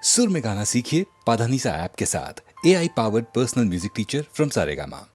सुर में गाना सीखिए पाधानीसा ऐप के साथ। AI powered personal music teacher from Saregama.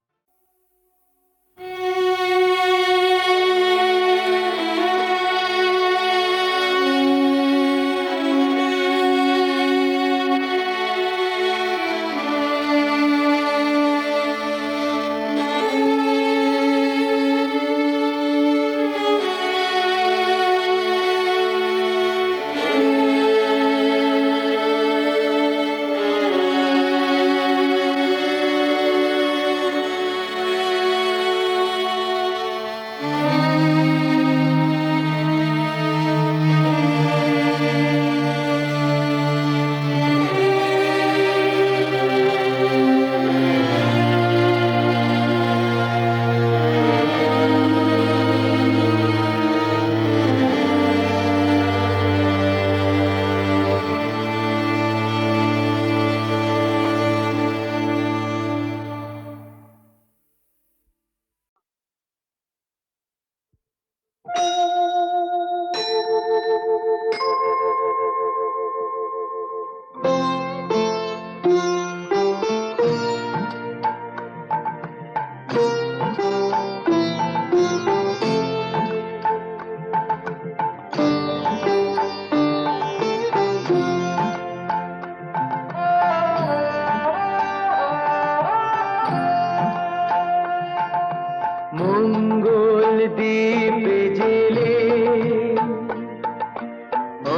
মঙ্গল দ্বীপ জেলে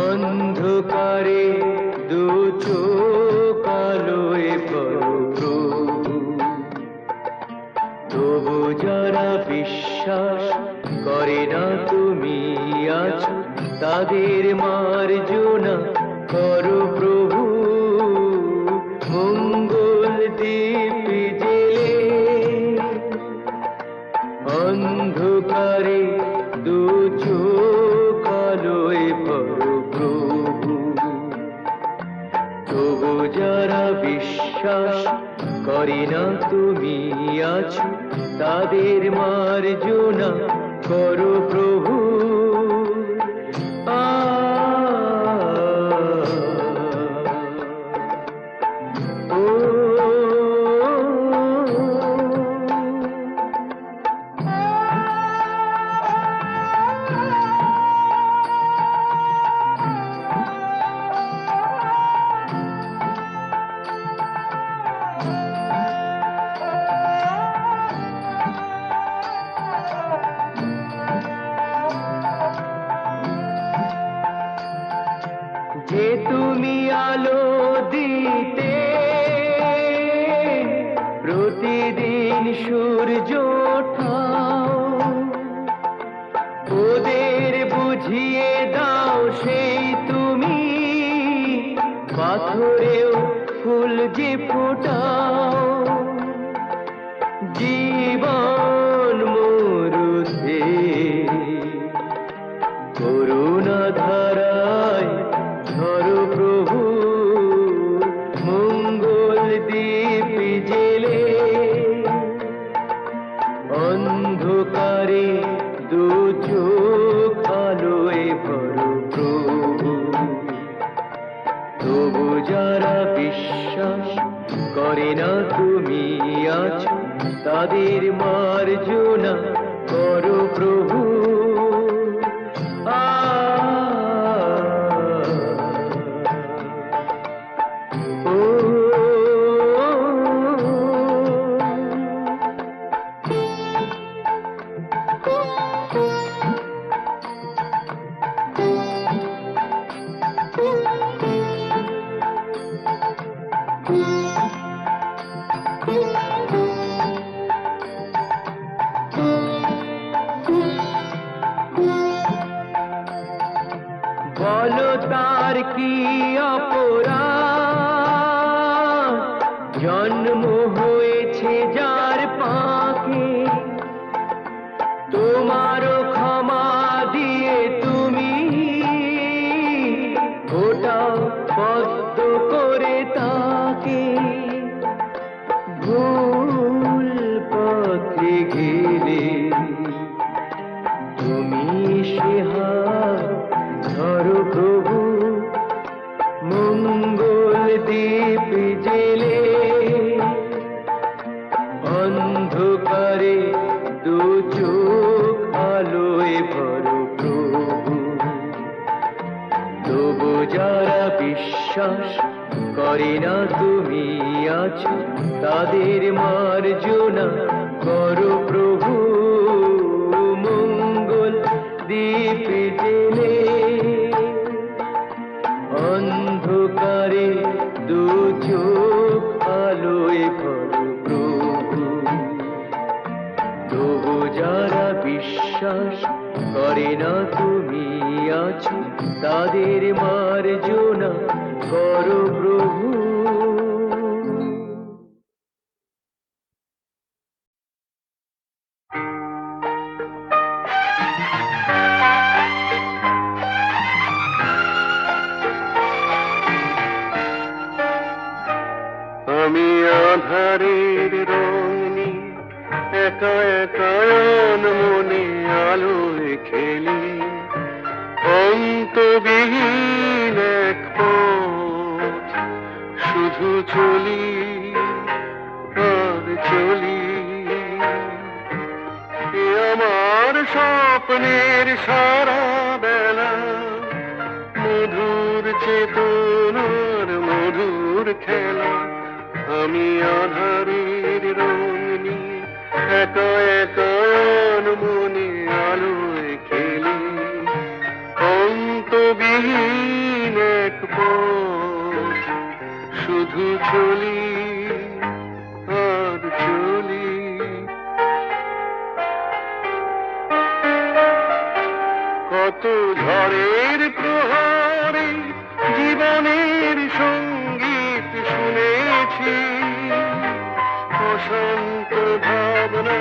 অন্ধকারে দু চোখ আলোয় প্রভু, তবু যারা বিশ্বাস করে না তুমি আছো, তাদের মার্জনা করো প্রভু। মঙ্গল দ্বীপ জেলে অন্ধকারে দু চোখ আলোয় প্রভু, তবু যারা বিশ্বাস করে না তুমি আছো, তাদের মার্জনা করো প্রভু। যে তুমি আলো দিতে প্রতিদিন সূর্য ওঠাও, ওদের বুঝিয়ে দাও সেই তুমি পাথরেও ফুল যে ফোটাও। জীবন মরুতে করুণা ধারায় ধরো প্রভু। মঙ্গল দ্বীপ জেলে অন্ধকারে দু চোখ আলোয় ভরো প্রভু, তবু যারা বিশ্বাস করে না তুমি আছো, তাদের মার্জনা করো প্রভু। বলো তার কি অপরাধ, জন্ম হয়েছে যার পাকে, তোমারও ক্ষমা দিয়ে তুমি ওটাও পদ্ম করে তাকে। ভুল পথে গেলে তুমি সে হাত ধরো প্রভু। মঙ্গল বিশ্বাস করে না তুমি আছো, তাদের মার্জনা করো প্রভু মঙ্গল দীপ জেলে। অন্ধকারে দু চোখ আলোয় ভরো প্রভু, তবু যারা বিশ্বাস করে না তুমি আছো, তাদের মার্জনা করো প্রভু। আমি আধারের রং নিয়ে একা একা মনে আলোয় খেলি, অন্তবিহীন এক পথ শুধু চলি আর চলি। এ আমার স্বপ্নের সারা বেলা, মধুর চেতনার মধুর খেলা। আমি আধারের রং নিয়ে একা একা মনে আলোয় খেলি, অন্তবিহীন এক পথ শুধু চলি আর চলি। কত ঝড়ের প্রহরে জীবনের সঙ্গীত শুনেছি, অশান্ত ভাবনা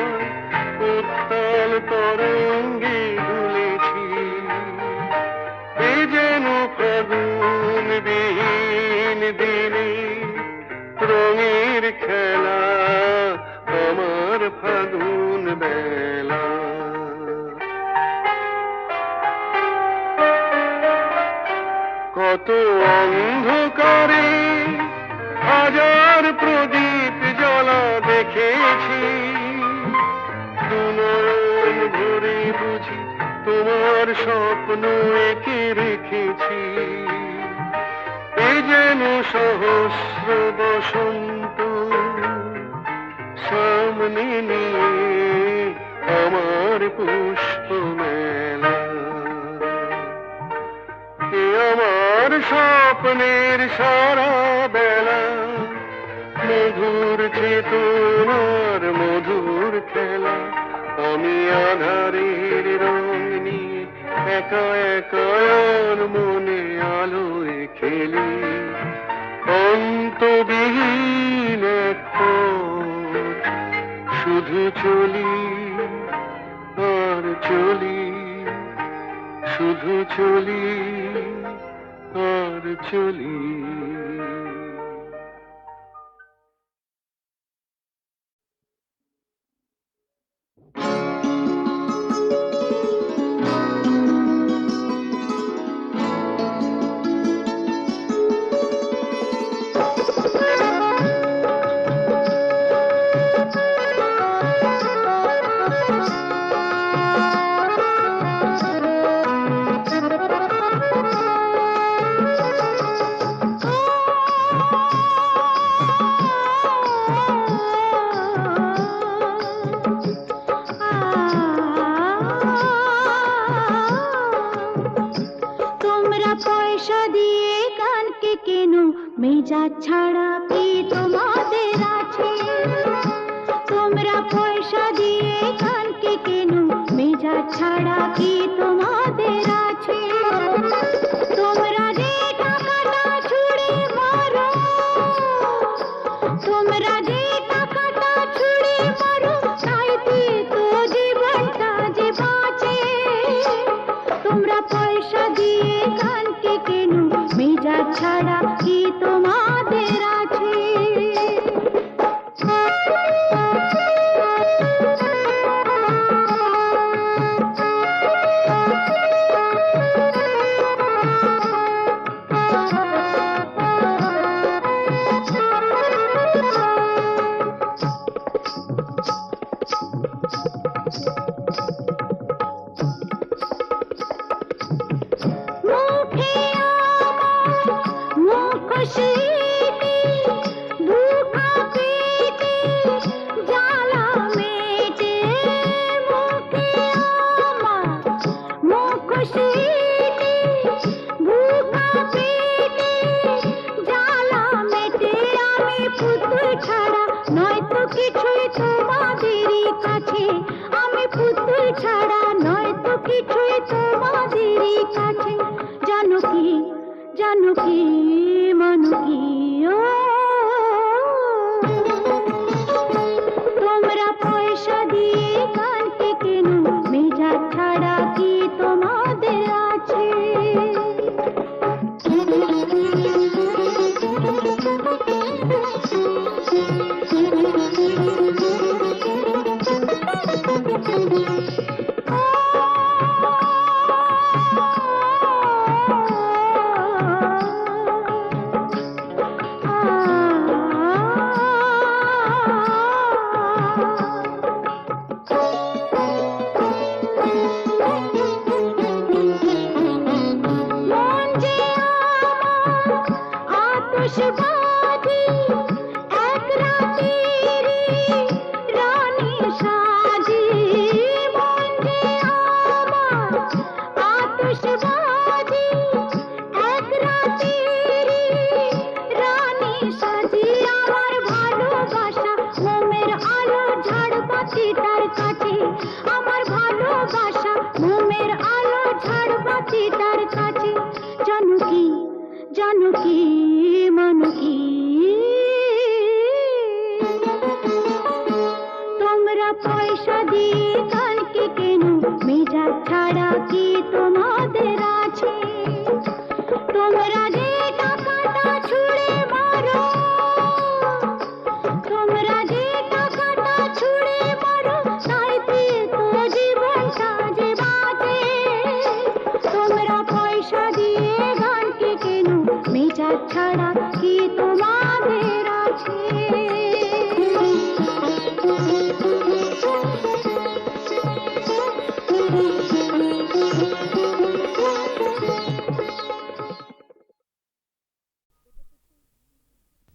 উত্তাল তরঙ্গে দুলেছি। এ যেন ফাগুন বিহীন দিনে রঙের খেলা, আমার ফাগুন বেলা। কত অন্ধকারে হাজার প্রদীপ জ্বলা দেখেছি, দুনয়ন ভরে বুঝি তোমার স্বপ্ন এঁকে রেখেছি। এ যেন সহস্র বসন্ত সামনে নিয়ে আমার পুষ্প মেলা। এ আমার স্বপ্নের সারা বেলা, মধুর চেতনার মধুর খেলা। আমি আধারের রং নিয়ে একা একা মনে আলোয় খেলি, অন্তবিহীন এক পথ শুধু চলি আর চলি, শুধু চলি আর চলি। মেজাজ ছাড়া কি তোমাদের আছে? তোমরা পয়সা দিয়ে কানকে কেন? মেজাজ ছাড়া কি তোমাদের আছে? তোমরা যে টাকাটা ছুঁড়ে মারো, তোমরা যে টাকাটা ছুঁড়ে মারো, তাইতে তো জীবনটা যে বাঁচে। তোমরা পয়সা দিয়ে কানকে কেন? মেজাজ ছাড়া কি তোমাদের আছে? মুখে খুশিতে বুকা পেটে জ্বালা মেটে মুখে আমার মুখ খুশিতে বুকা পেটে জ্বালা মেটে আমি পুতুল ছাড়া নয়তো কিছুই তোমাদেরই কাছে আমি পুতুল ছাড়া নয়তো কিছুই তোমাদেরই কাছে জানো কি মানো কি ও তোমরা পয়সা দিয়ে কানকে কেন মেজাজ ছাড়া কি তোমাদের আছে মন যে আমার আতশবাজি এক রাতেরই রানী সাজি মন যে আমার আতশবাজি এক রাতেরই রানী সাজি আমার ভালোবাসা মোমের আলো ঝাড়বাতিটার কাছে আমার ভালোবাসা মোমের আলো ঝাড়বাতিটার কাছে জানো কি মানো কি তোমরা পয়সা দিয়ে কালকে কেন মেজাজ ছাড়া কি তোমাদের আছে তোমরা যে টাকাটা ছুঁড়ে মারো তোমরা যে টাকাটা ছুঁড়ে মারো তাইতে তো জীবনটা যে বাঁচে তোমরা পয়সা দিয়ে গানকে কেন মেজাজ ছাড়া কি তোমাদের আছে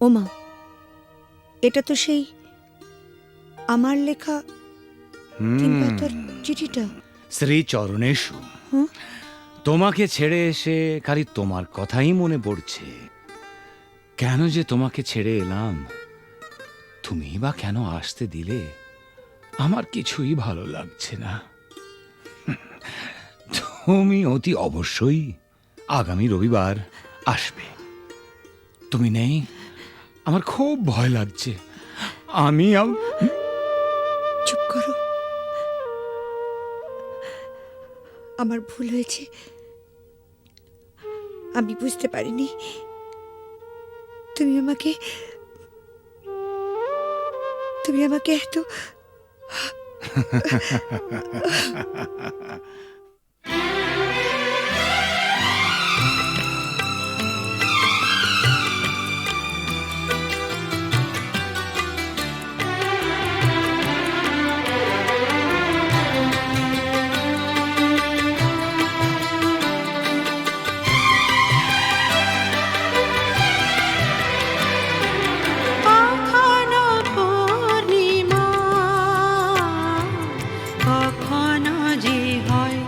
ওমা, এটা তো সেই আমার লেখা তিন পাতার চিঠিটা। শ্রী চরণেশু, হুম? তোমাকে ছেড়ে এসে খালি তোমার কথাই মনে পড়ছে। কেন যে তোমাকে ছেড়ে এলাম, তুমি বা কেন আসতে দিলে, আমার কিছুই ভালো লাগছে না। তুমি অতি অবশ্যই আগামী রবিবার আসবে। তুমি নেই, আমার খুব ভয় লাগছে। আমি চুপ করো, আমার ভুল হয়েছে। আমি বুঝতে পারিনি তুমি আমাকে এত কখনো যে হয়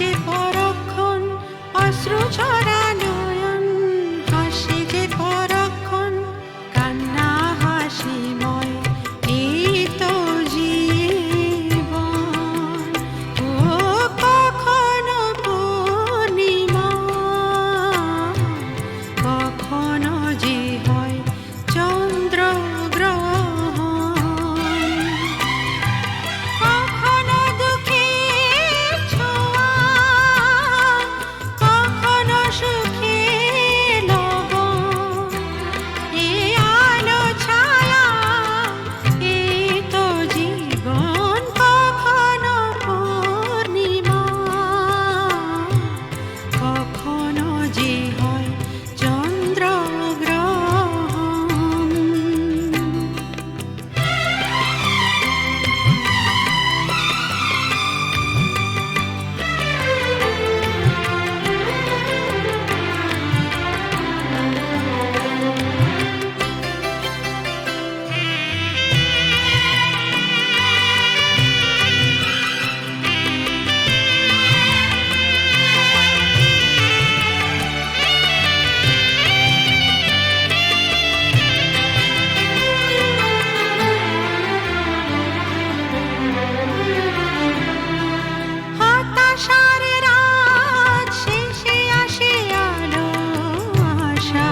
যে পরক্ষণ অশ্রু ঝরা নয়ন, হাসে যে পরক্ষণ কান্না হাসিময়, এই তো জীবন। ও কখনো পূর্ণিমা, কখনো যে হয় চন্দ্রগ্রহণ, কখনো দুঃখের ছোঁয়া, কখনো সুখের লবণ, এই আলো ছায়া, এই তো জীবন। কখনো পূর্ণিমা, কখনো যে হয় চন্দ্রগ্রহণ। হতাশার রাত শেষে আসে আলো আশা,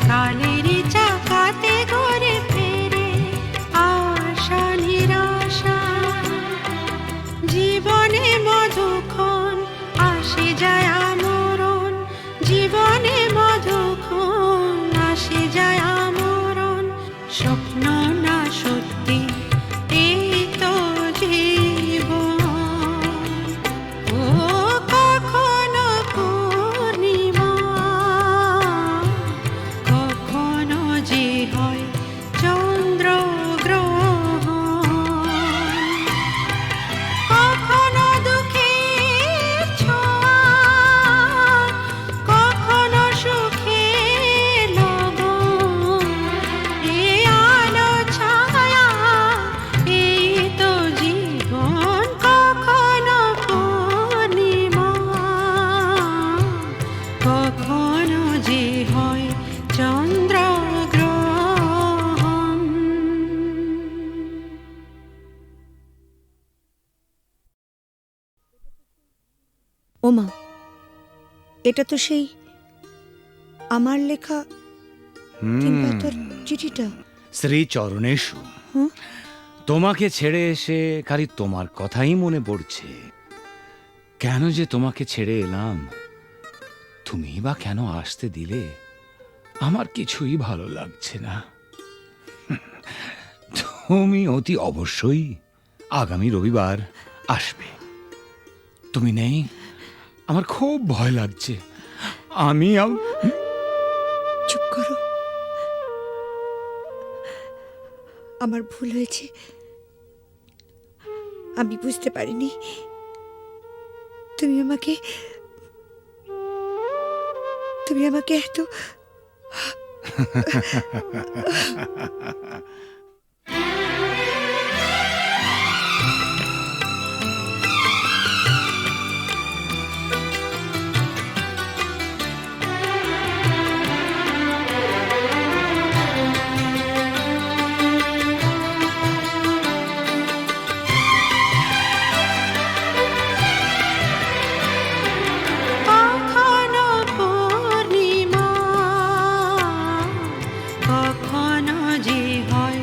কালেরই চাকাতে ঘুরে ফেরে আশা নিরাশা। জীবনে মধুক্ষণ আসে যায় আমরণ, জীবনে মধুক্ষণ আসে যায় আমরণ। স্বপ্ন না সত্যি, এই তো জীবন। ও কখনো পূর্ণিমা, কখনো যে হয় চন্দ্রগ্রহণ, কখনো দুঃখের ছোঁয়া, কখনো সুখের লবণ, এই আলো ছায়া, এই তো জীবন। কখনো পূর্ণিমা, কখনো যে হয় চন্দ্রগ্রহণ। ওমা, এটা তো সেই আমার লেখা তিন পাতার চিঠিটা। শ্রী চরণেশু, হুম? তোমাকে ছেড়ে এসে খালি তোমার কথাই মনে পড়ছে। কেন যে তোমাকে ছেড়ে এলাম, তুমি বা কেন আসতে দিলে, আমার কিছুই ভালো লাগছে না। তুমি অতি অবশ্যই আগামী রবিবার আসবে। তুমি নেই, আমার খুব ভয় লাগছে। আমি চুপ করো, আমার ভুল হয়েছে। আমি বুঝতে পারিনি তুমি আমাকে এত কখনো পূর্ণিমা, কখনো যে হয়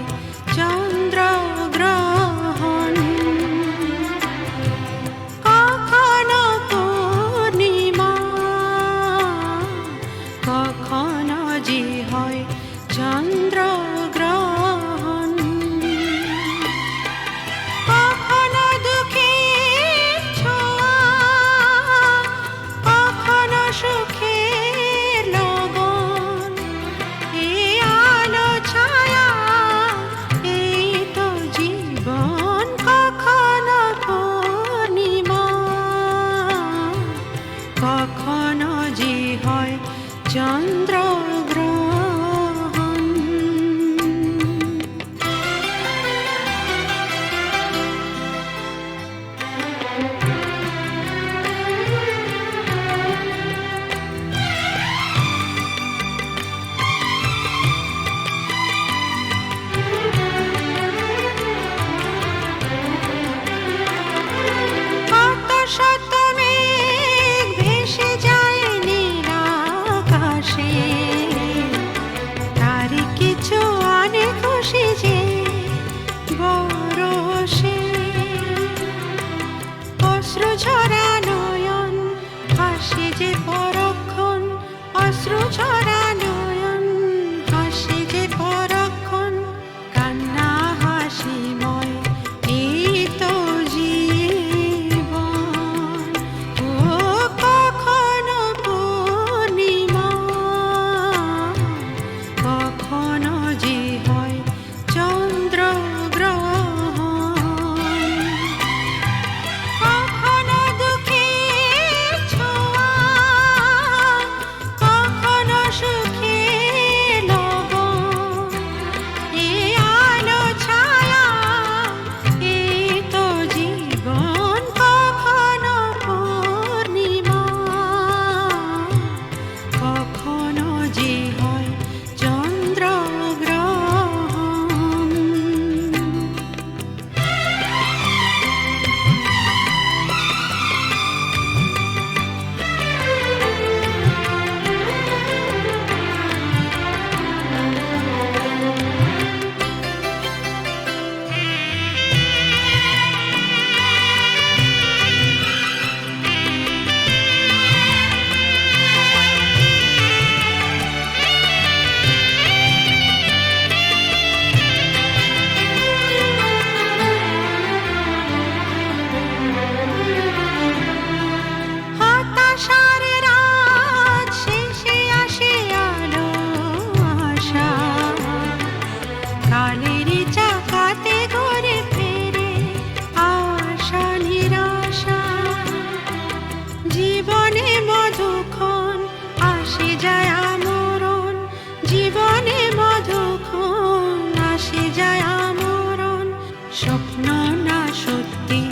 অশ্রু ঝরা নয়ন হাসে যে পরক্ষণ, অশ্রু ঝরা নয়ন হাসে যে পরক্ষণ, কান্না হাসিময় এই তো জীবন। ও কখনো পূর্ণিমা, কখনো যে হয় চন্দ্রগ্রহণ, কখনো দুঃখের ছোঁয়া, কখনো সুখের লগন। এই আলো ছায়া এই তো জীবন, কখনো পূর্ণিমা, কখনো যে হয় চন্দ্রগ্রহণ। হতাশার রাত শেষে আসে আলো আশা, কালেরই চাকাতে ঘুরে ফেরে আশা নিরাশা। জীবনে মধুক্ষণ আসে যায় আমরণ, জীবনে মধুক্ষণ আসে যায় আমরণ। স্বপ্ন না সত্যি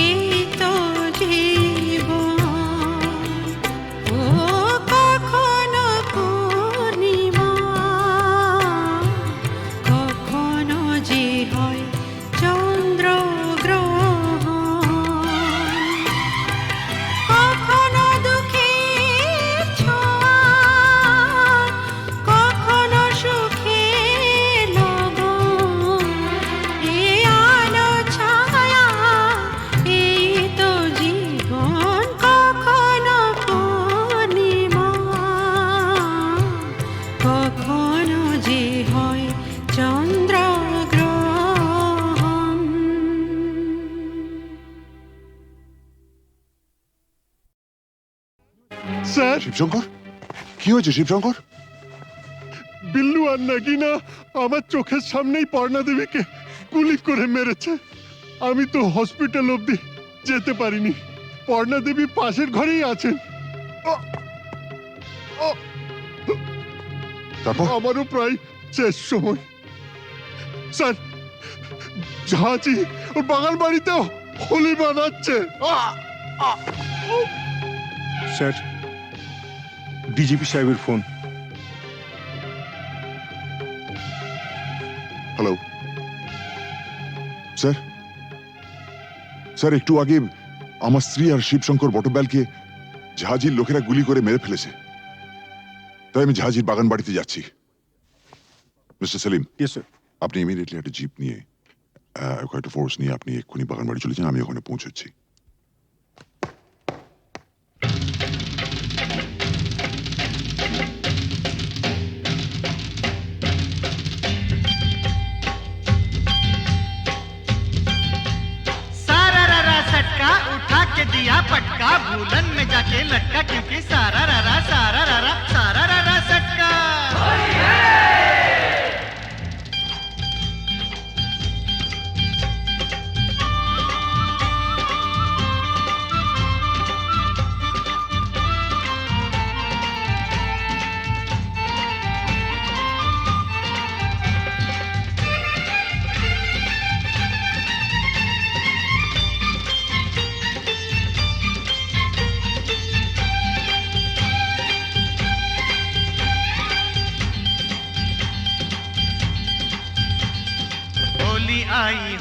এই তো জীবন। ও কখনো পূর্ণিমা, কখনো যে হয় চন্দ্রগ্রহণ, কখনো দুঃখের ছোঁয়া, কখনো সুখের লগন। এই আলো ছায়া এই তো জীবন, কখনো পূর্ণিমা, কখনো যে হয় চন্দ্রগ্রহণ। স্যার, শিবশঙ্কর, কি হয়েছে শিবশঙ্কর? বিল্লু আর নাগিনা আমার চোখের সামনেই পর্ণা দেবীকে গুলি করে মেরেছে। আমি তো হসপিটাল অবধি যেতে পারিনি। পর্ণা দেবী পাশের ঘরেই আছেন। তারপর আমারও প্রায় শেষ সময়। স্যার, ঝাঁচি ওর বাগান বাড়িতেও হোলি বানাচ্ছে। স্যার, ডিজিপি সাহেবের ফোন। Hello sir. স্যার, একটু আগে আমার স্ত্রী আর শিবশঙ্কর বটব্যালকে ঝাঁঝির লোকেরা গুলি করে মেরে ফেলেছে। তাই আমি ঝাঁঝির বাগান বাড়িতে যাচ্ছি। Mister Selim, yes sir. আপনি ইমিডিয়েটলি একটা জিপ নিয়ে কয়েকটা ফোর্স নিয়ে আপনি এক্ষুনি বাগান বাড়ি চলে যান। আমি ওখানে পৌঁছচ্ছি। सारा रारा सटका उठा के दिया पटका, भूलन में जाके लटका, क्योंकि सारा रारा सटका।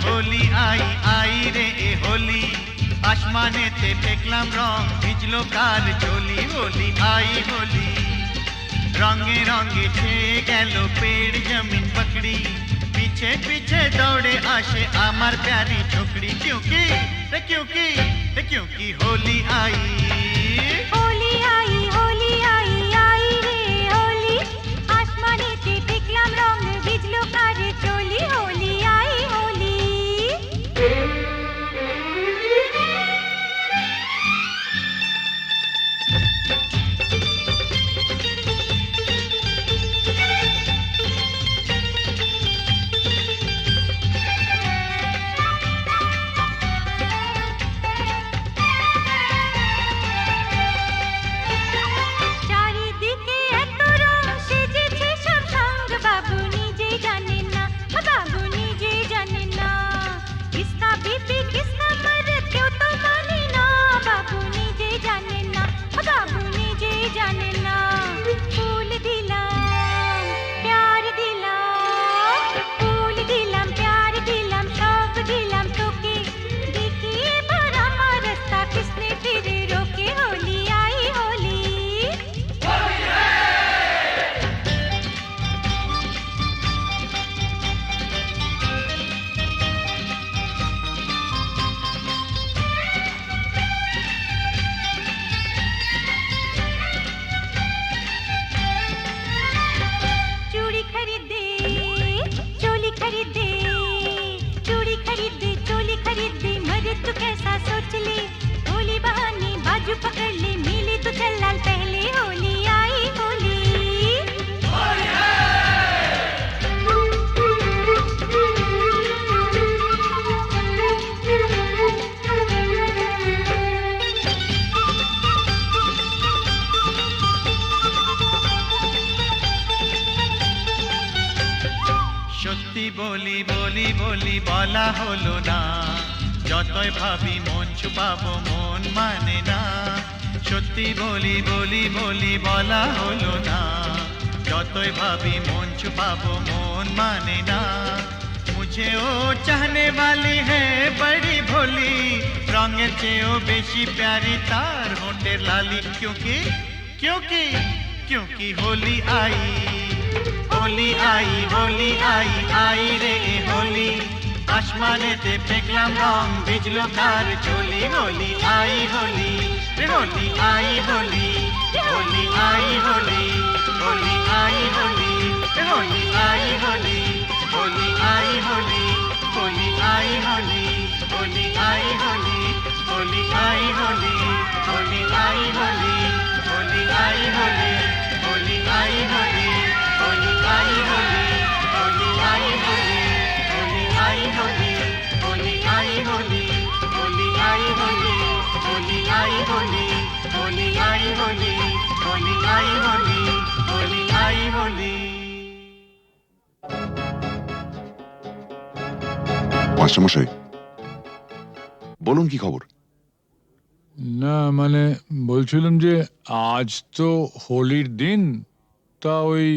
होली आई आई रे ए होली, आसमानेते देखलाम रंग भिजलो काल चोली। होली आई होली, रंगे रंगे छेয়ে গেল पेड़ जमीन पकड़ी, पीछे पीछे दौड़े आसे आमार प्यारी छोकरी। क्योंकि क्योंकि होली आई होली आई आई रे होली आसमानेতে দেখলাম রং বিজলো কারে চলি হোলি आई होली চারিদিকে এত রং সেজেছে সব সঙ্গ বাবু নিজেই জানেন না বাবু নিজেই জানেন না কিসকা বিপি কিসকা মরদ কেউ তো মানে না বাবু নিজেই জানেন না বাবু নিজেই জানেন না ফুল দিলাম প্যার দিলাম ফুল দিলাম প্যার দিলাম সব দিলাম তোকে দেখি এবার আমার রাস্তা কিসনে ফিরে রোকে হোলি आई होली चूड़ी खरीदे चोली खरीदे चूड़ी खरीदे चोली खरीदे मरे तू कैसा सोच ले होली बहाने बाजू पकड़ ले मिले तो चल लाल पहले होली आई होली সত্যি বলি বলি বলি বলা হলো না যতই ভাবি মন ছুপাবো মন মানে না সত্যি বলি বলি বলি বলা হলো না যতই ভাবি মন ছুপাবো মন মানে না मुझे ओ चाहने वाली है बड़ी भोली रंगेर চেয়েও বেশি प्यारी तार होंठের लाली क्योंकि क्योंकि क्योंकि होली आई आई रे होली आसमानेতে দেখলাম রং বিজলো কার চলি হোলি आई होली রে হোলি आई होली होली आई होली होली आई होली রে होली आई होली होली आई होली होली आई होली होली आई होली होली आई होली होली आई होली होली आई होली होली आई होली होली आई होली होली आई होली होली आई होली होली आई होली होली आई होली होली आई होली होली आई होली होली आई होली होली आई होली মাস্টারমশাই বলুন কি খবর? না মানে বলছিলাম যে আজ তো হোলির দিন তা ওই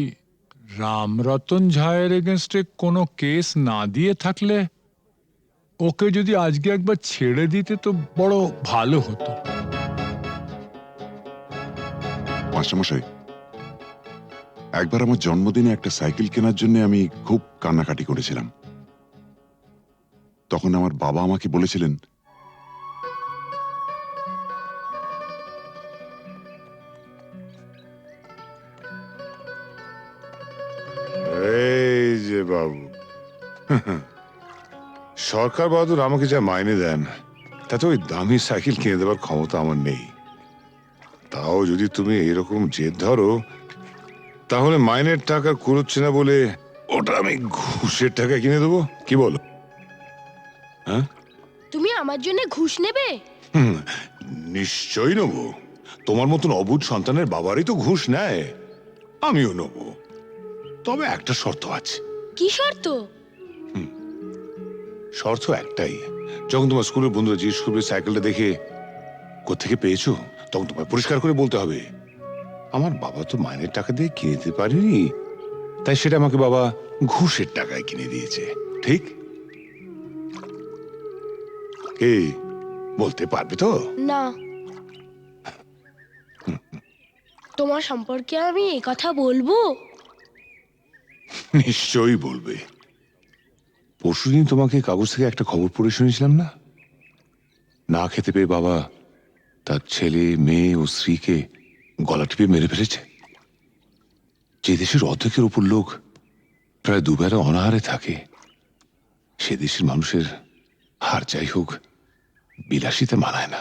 রামরতন ঝায়ের এগেনস্টে কোনো কেস না দিয়ে থাকলে ওকে যদি আজকে একবার ছেড়ে দিতে তো বড় ভালো হতো। মাস্টারমশাই একবার আমার জন্মদিনে একটা সাইকেল কেনার জন্য আমি খুব কান্নাকাটি করেছিলাম। তখন আমার বাবা আমাকে বলেছিলেন এই যে বাবু সরকার বাহাদুর আমাকে যা মাইনে দেন তাতে ওই দামি সাইকেল কিনে দেওয়ার ক্ষমতা আমার নেই। তাও যদি তুমি এরকম জেদ ধরো তাহলে মাইনের টাকা কুড়োচ্ছে না বলে ওটা আমি ঘুষের টাকা কিনে দেবো, কি বলো? হ্যাঁ তুমি আমার জন্য ঘুষ নেবে? নিশ্চয়ই নেবো। তোমার মতন অবুঝ সন্তানের বাবারই তো ঘুষ নেয়, আমিও নেবো। তবে একটা শর্ত আছে। কি শর্ত? শর্ত একটাই, যখন তোমার স্কুলের বন্ধুরা জিজ্ঞেস করবে সাইকেলটা দেখে কোত্থেকে পেয়েছো, তখন তোমায় পরিষ্কার করে বলতে হবে আমার বাবা তো মাইনের টাকা দিয়ে কিনে দিতে পারেনি, তাই সেটা আমাকে বাবা ঘুষের টাকায় কিনে দিয়েছে। ঠিক? কি বলতে পারবে তো? না। তোমার সম্পর্কে আমি এই কথা বলবো? নিশ্চয়ই বলবে। পরশুদিন তোমাকে কাগজ থেকে একটা খবর পড়ে শুনেছিলাম না, না খেতে পেয়ে বাবা তার ছেলে মেয়ে ও স্ত্রীকে গলা টিপে মেরে ফেলেছে? যে দেশের অর্ধেকের উপর লোক প্রায় দুবেলা অনাহারে থাকে, সে দেশের মানুষের হার যাই হোক বিলাসিতে মানায় না।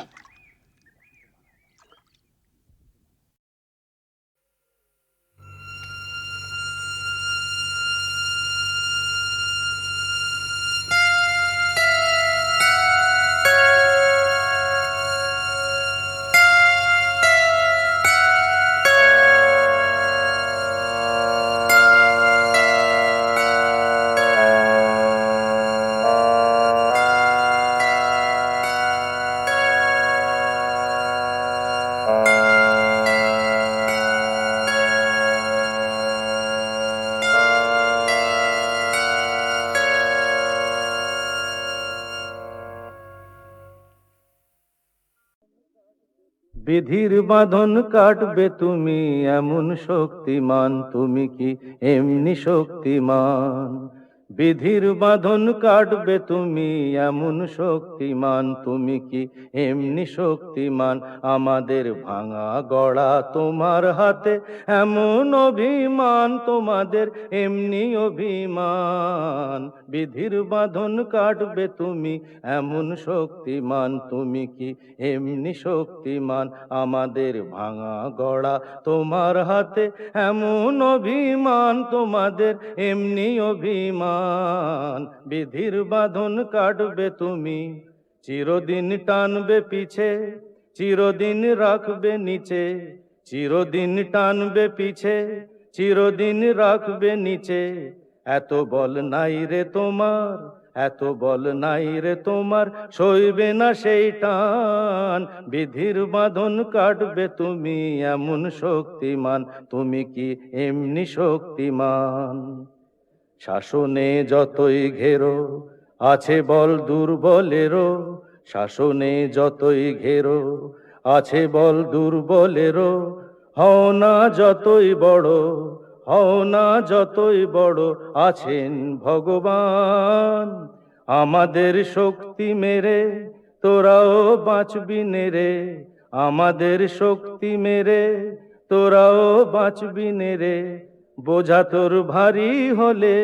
বিধির বাঁধন কাটবে তুমি এমন শক্তিমান, তুমি কি এমনি শক্তিমান? বিধির বাঁধন কাটবে তুমি এমন শক্তিমান, তুমি কি এমনি শক্তিমান? আমাদের ভাঙা গড়া তোমার হাতে এমন অভিমান, তোমাদের এমনি অভিমান। বিধির বাঁধন কাটবে তুমি এমন শক্তিমান, তুমি কি এমনি শক্তিমান? আমাদের ভাঙা গড়া তোমার হাতে এমন অভিমান, তোমাদের এমনি অভিমান। বিধির বাঁধন কাটবে তুমি, চিরদিন টানবে পিছে, চিরদিন রাখবে নিচে, চিরদিন টানবে পিছে, চিরদিন রাখবে নিচে। এত বল নাই রে তোমার, এত বল নাই রে তোমার, সইবে না সেই টান। বিধির বাঁধন কাটবে তুমি এমন শক্তিমান, তুমি কি এমনি শক্তিমান? শাসনে যতই ঘেরো আছে বল দুর্বলেরও, শাসনে যতই ঘেরো আছে বল দুর্বলেরও। হও না যতই বড়, হও না যতই বড়, আছেন ভগবান। আমাদের শক্তি মেরে তোরাও বাঁচবি নে রে, আমাদের শক্তি মেরে তোরাও বাঁচবি নে রে। বোঝা তোর ভারী হলে,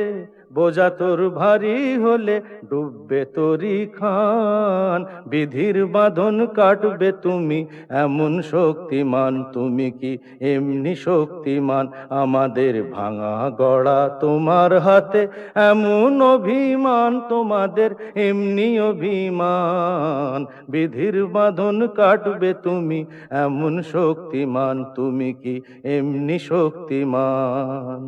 বোঝা তোর ভারী হলে, ডুববে তোরি খান। বিধির বাঁধন কাটবে তুমি এমন শক্তিমান, তুমি কি এমনি শক্তিমান? আমাদের ভাঙা গড়া তোমার হাতে এমন অভিমান, তোমাদের এমনি অভিমান। বিধির বাঁধন কাটবে তুমি এমন শক্তিমান, তুমি কি এমনি শক্তিমান?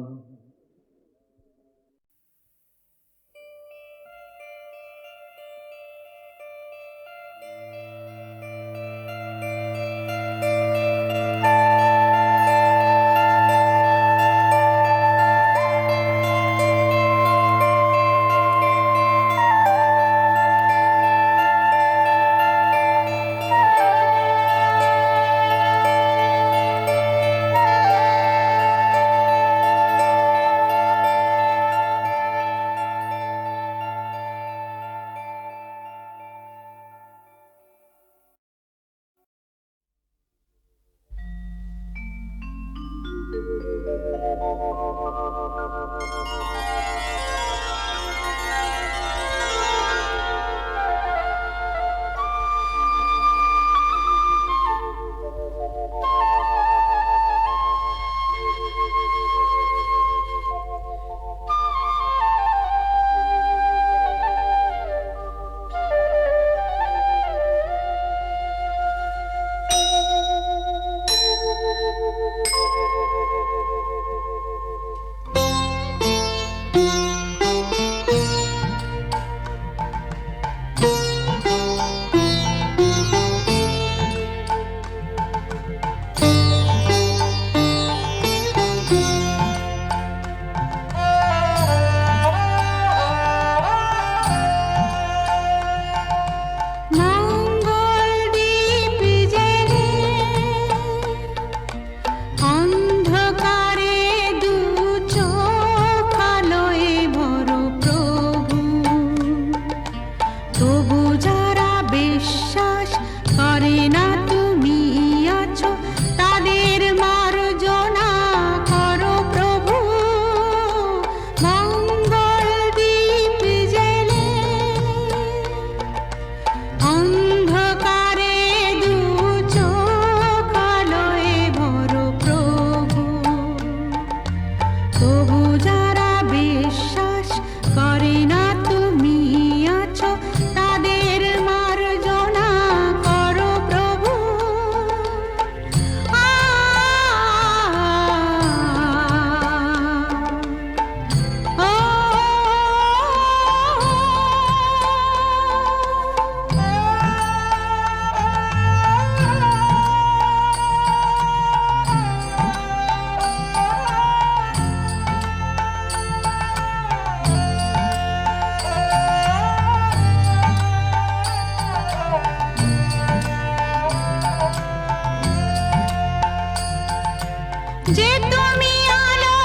যে তুমি আলো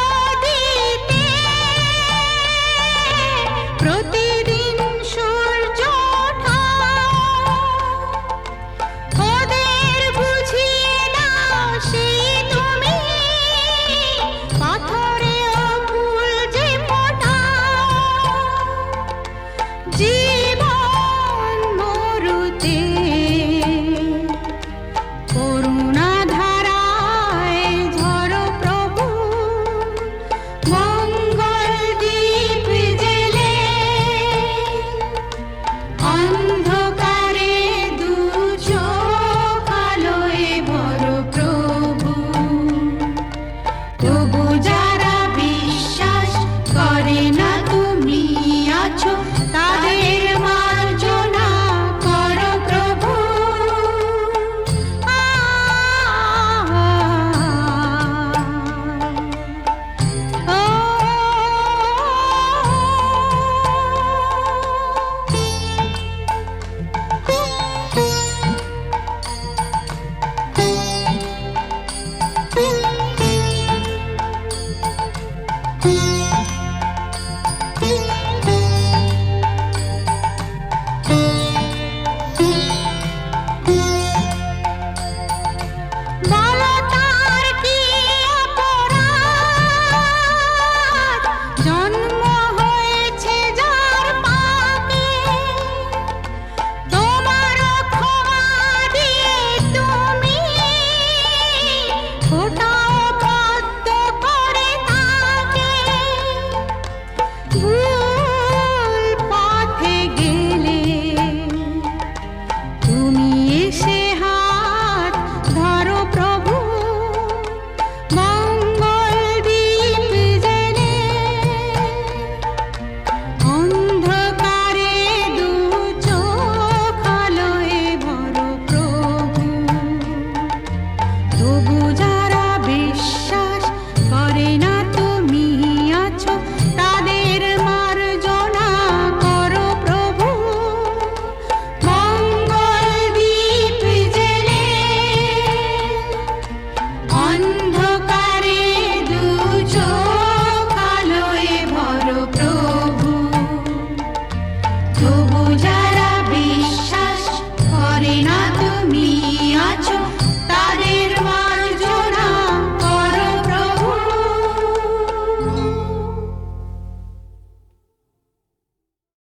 দিতে প্রতিদিন সূর্য ওঠা, ওদের বুঝিয়ে দাও সেই তুমি পাথরেও ফুল যে ফোটাও। জীবন মরুতে করুণা ধারায় ঝরো প্রভু, মঙ্গল দীপ জেলে অন্ধকারে দু চোখ আলোয় ভরো প্রভু। তবু যারা বিশ্বাস করে না তুমি আছো, তাদের মার্জনা করো প্রভু। বলো তার কি অপরাধ, জন্ম হয়েছে যার পাপে, তোমার ক্ষমা দিয়ে তুমি ফোটাও পদ্ম করে তাকে। ভুল পথে গেলে তুমি এসে হাত ধরো প্রভু, মঙ্গল দীপ জেলে অন্ধকারে দু চোখ আলোয় ভরো প্রভু। তবু যারা বিশ্বাস করে না তুমি আছো, তাদের মার্জনা করো প্রভু। মঙ্গল দীপ জেলে অন্ধকারে দু চোখ আলোয় ভরো প্রভু। তবু